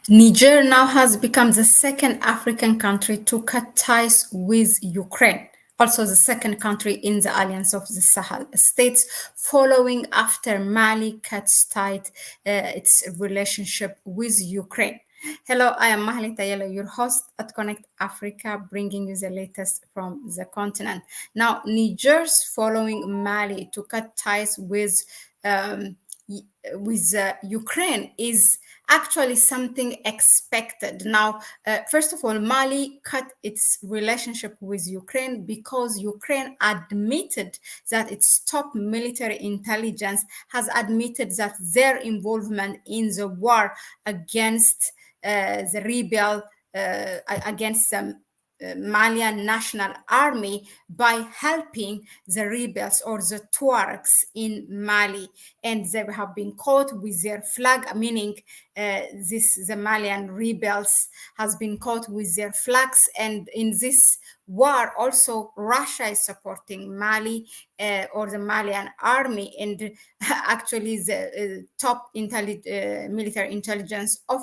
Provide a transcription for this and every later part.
Niger now has become the second African country to cut ties with Ukraine, also the second country in the Alliance of the Sahel states, following after Mali cuts tight its relationship with Ukraine. Hello, I am Mahlet, Ayele, your host at Connect Africa, bringing you the latest from the continent. Now, Niger's following Mali to cut ties um, Ukraine is actually something expected. Now, first of all, Mali cut its relationship with Ukraine because Ukraine admitted that its top military intelligence has admitted that their involvement in the war against the rebel against the Malian National Army by helping the rebels or the Tuaregs in Mali, and they have been caught with their flag, meaning the Malian rebels has been caught with their flags, and in this war also Russia is supporting Mali or the Malian army, and actually the top military intelligence of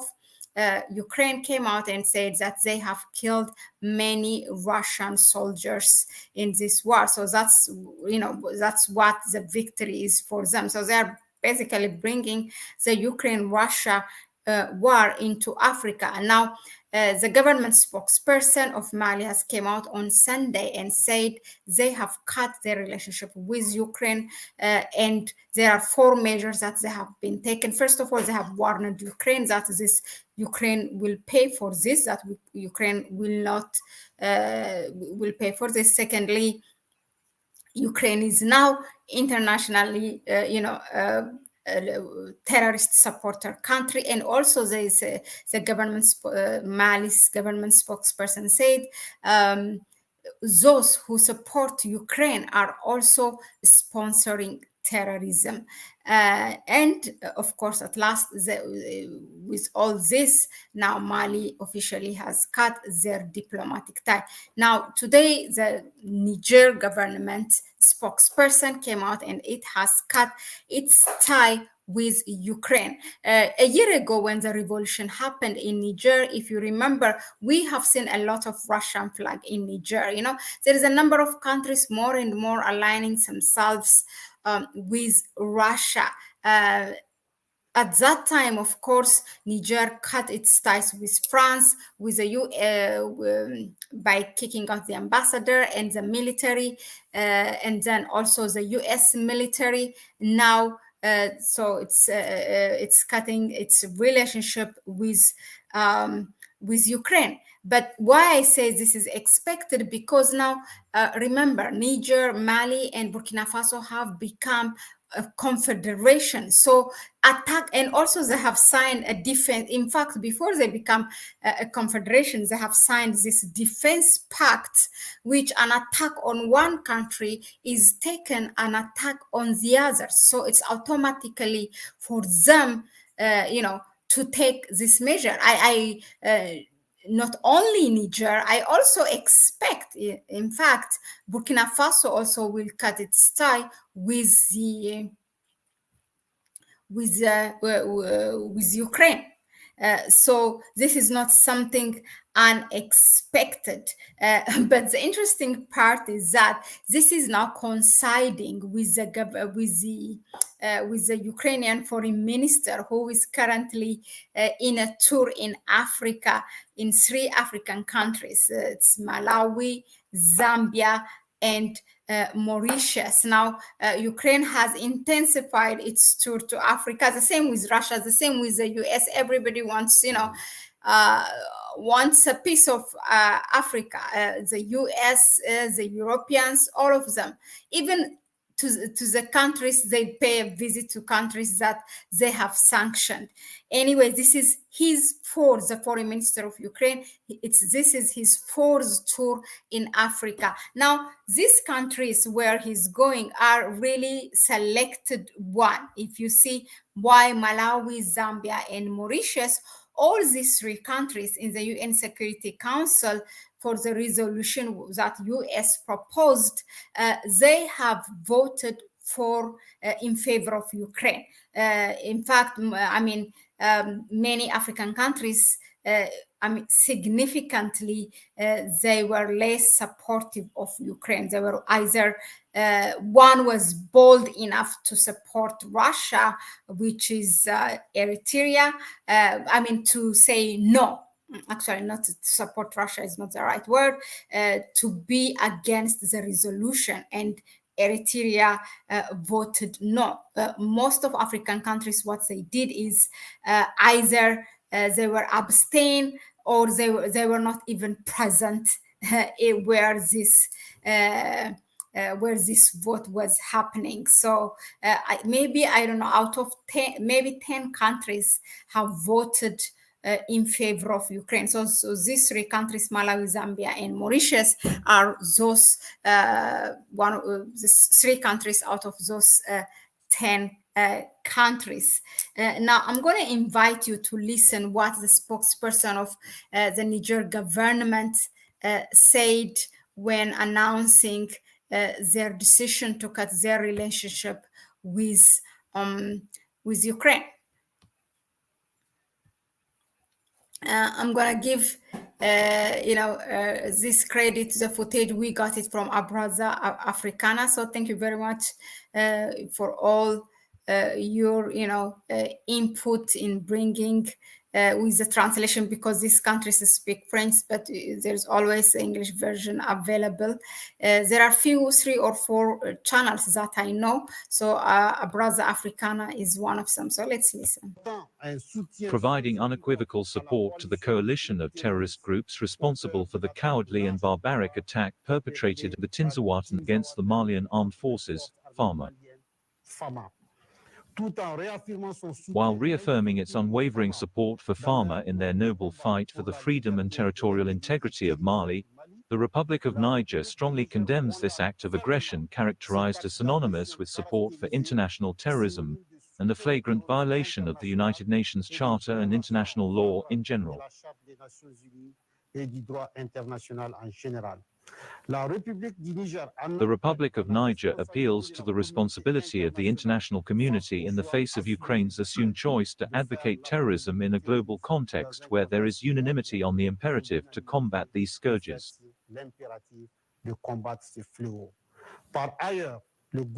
Ukraine came out and said that they have killed many Russian soldiers in this war. So that's what the victory is for them. So they're basically bringing the Ukraine-Russia war into Africa. And now the government spokesperson of Mali has came out on Sunday and said they have cut their relationship with Ukraine, and there are four measures that they have been taken. First of all, they have warned Ukraine that this Ukraine will pay for this, that Ukraine will not will pay for this. Secondly, Ukraine is now internationally, terrorist supporter country, and also there is the government, Mali's government spokesperson said those who support Ukraine are also sponsoring terrorism. And of course, at last, with all this, now Mali officially has cut their diplomatic tie. Now, today, the Niger government spokesperson came out and it has cut its tie with Ukraine. A year ago, when the revolution happened in Niger, if you remember, we have seen a lot of Russian flag in Niger. You know, there is a number of countries more and more aligning themselves with Russia. At that time, of course, Niger cut its ties with France, with the by kicking out the ambassador and the military, and then also the U.S. military. Now, so it's cutting its relationship with Ukraine. But why I say this is expected, because now remember, Niger, Mali, and Burkina Faso have become a confederation. So attack, and also they have signed a defense. In fact, before they become a confederation, they have signed this defense pact, which an attack on one country is taken an attack on the other. So it's automatically for them, to take this measure. Not only Niger, I also expect, in fact, Burkina Faso also will cut its tie with with Ukraine. So this is not something unexpected. But the interesting part is that this is now coinciding with the Ukrainian foreign minister, who is currently in a tour in Africa, in 3 African countries. It's Malawi, Zambia, and Mauritius. Now, Ukraine has intensified its tour to Africa. The same with Russia, the same with the US. Everybody wants, wants a piece of Africa. The US, the Europeans, all of them. Even to the countries, they pay a visit to countries that they have sanctioned. Anyway, this is the foreign minister of Ukraine. This is his fourth tour in Africa. Now, these countries where he's going are really selected one. If you see why Malawi, Zambia, and Mauritius, all these 3 countries in the UN Security Council, for the resolution that US proposed, they have voted in favor of Ukraine. In fact, many African countries, significantly, they were less supportive of Ukraine. They were either one was bold enough to support Russia, which is Eritrea. To say no. Actually, not to support Russia is not the right word. To be against the resolution, and Eritrea voted no. Most of African countries, what they did is either they were abstain, or they were not even present where this vote was happening. So maybe, I don't know, out of 10, maybe 10 countries have voted in favor of Ukraine. So these three countries, Malawi, Zambia, and Mauritius, are those one of the three countries out of those 10 countries. Now, I'm going to invite you to listen what the spokesperson of the Niger government said when announcing their decision to cut their relationship with Ukraine. I'm gonna give this credit to the footage. We got it from Abraza Africana. So thank you very much for all your input in bringing with the translation, because these countries speak French, but there's always the English version available. There are 3 or 4 channels that I know. So Abraza Africana is one of them. So let's listen. Providing unequivocal support to the coalition of terrorist groups responsible for the cowardly and barbaric attack perpetrated in the Tinzaouaten against the Malian armed forces, FARMA. While reaffirming its unwavering support for FARMA in their noble fight for the freedom and territorial integrity of Mali, the Republic of Niger strongly condemns this act of aggression characterized as synonymous with support for international terrorism and a flagrant violation of the United Nations Charter and international law in general. The Republic of Niger appeals to the responsibility of the international community in the face of Ukraine's assumed choice to advocate terrorism in a global context where there is unanimity on the imperative to combat these scourges.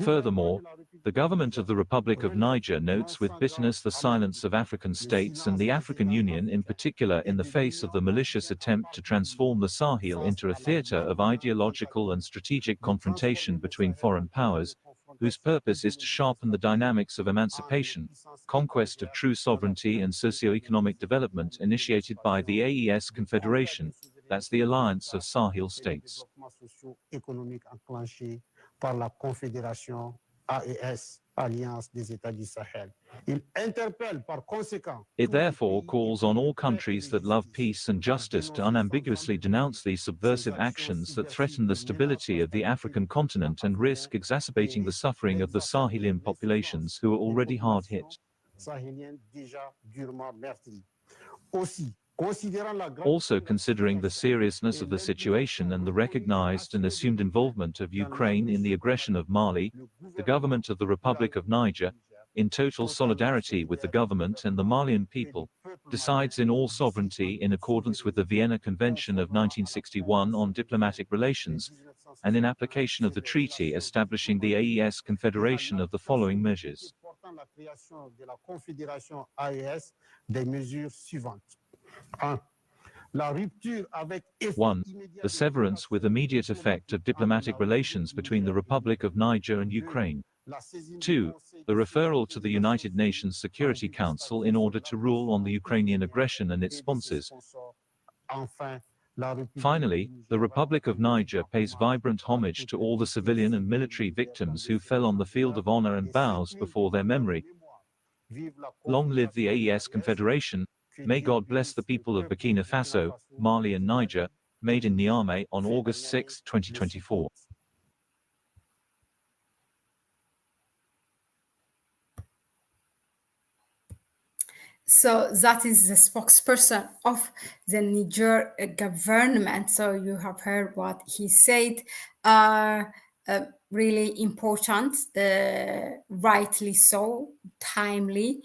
Furthermore, the government of the Republic of Niger notes with bitterness the silence of African states and the African Union in particular in the face of the malicious attempt to transform the Sahel into a theater of ideological and strategic confrontation between foreign powers, whose purpose is to sharpen the dynamics of emancipation, conquest of true sovereignty and socio-economic development initiated by the AES Confederation, that's the Alliance of Sahel States. Par la Confédération AES, Alliance des États du Sahel. Il interpelle par conséquent. It therefore calls on all countries that love peace and justice to unambiguously denounce these subversive actions that threaten the stability of the African continent and risk exacerbating the suffering of the Sahelian populations who are already hard hit. Sahelienne déjà durement meurtrie. Aussi, also considering the seriousness of the situation and the recognized and assumed involvement of Ukraine in the aggression of Mali, the government of the Republic of Niger, in total solidarity with the government and the Malian people, decides in all sovereignty in accordance with the Vienna Convention of 1961 on diplomatic relations, and in application of the treaty establishing the AES Confederation of the following measures. 1. The severance with immediate effect of diplomatic relations between the Republic of Niger and Ukraine. 2. The referral to the United Nations Security Council in order to rule on the Ukrainian aggression and its sponsors. Finally, the Republic of Niger pays vibrant homage to all the civilian and military victims who fell on the field of honor and bows before their memory. Long live the AES Confederation. May God bless the people of Burkina Faso, Mali and Niger, made in Niamey on August 6, 2024. So that is the spokesperson of the Niger government. So you have heard what he said. Really important, rightly so, timely.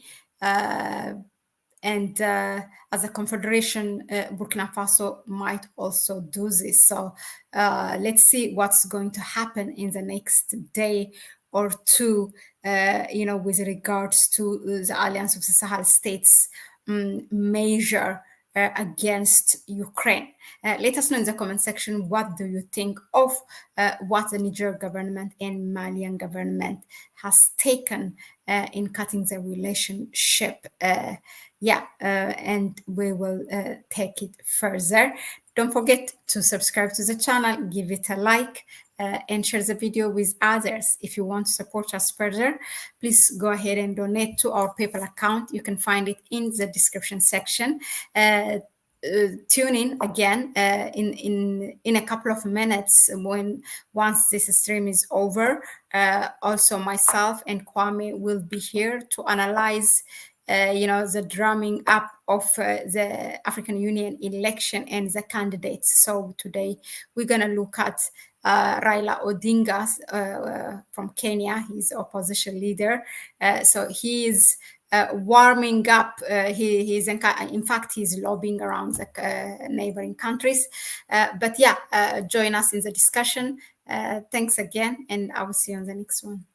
and as a confederation, Burkina Faso might also do this. So let's see what's going to happen in the next day or two, with regards to the Alliance of the Sahel States measure against Ukraine. Let us know in the comment section, what do you think of what the Niger government and Malian government has taken in cutting the relationship. And we will take it further. Don't forget to subscribe to the channel, give it a like, and share the video with others. If you want to support us further, please go ahead and donate to our PayPal account. You can find it in the description section. Tune in again in a couple of minutes once this stream is over. Also, myself and Kwame will be here to analyze the drumming up of the African Union election and the candidates. So today we're going to look at Raila Odinga from Kenya. He's opposition leader. So he is warming up. He's in fact, he's lobbying around the neighboring countries. But join us in the discussion. Thanks again, and I will see you on the next one.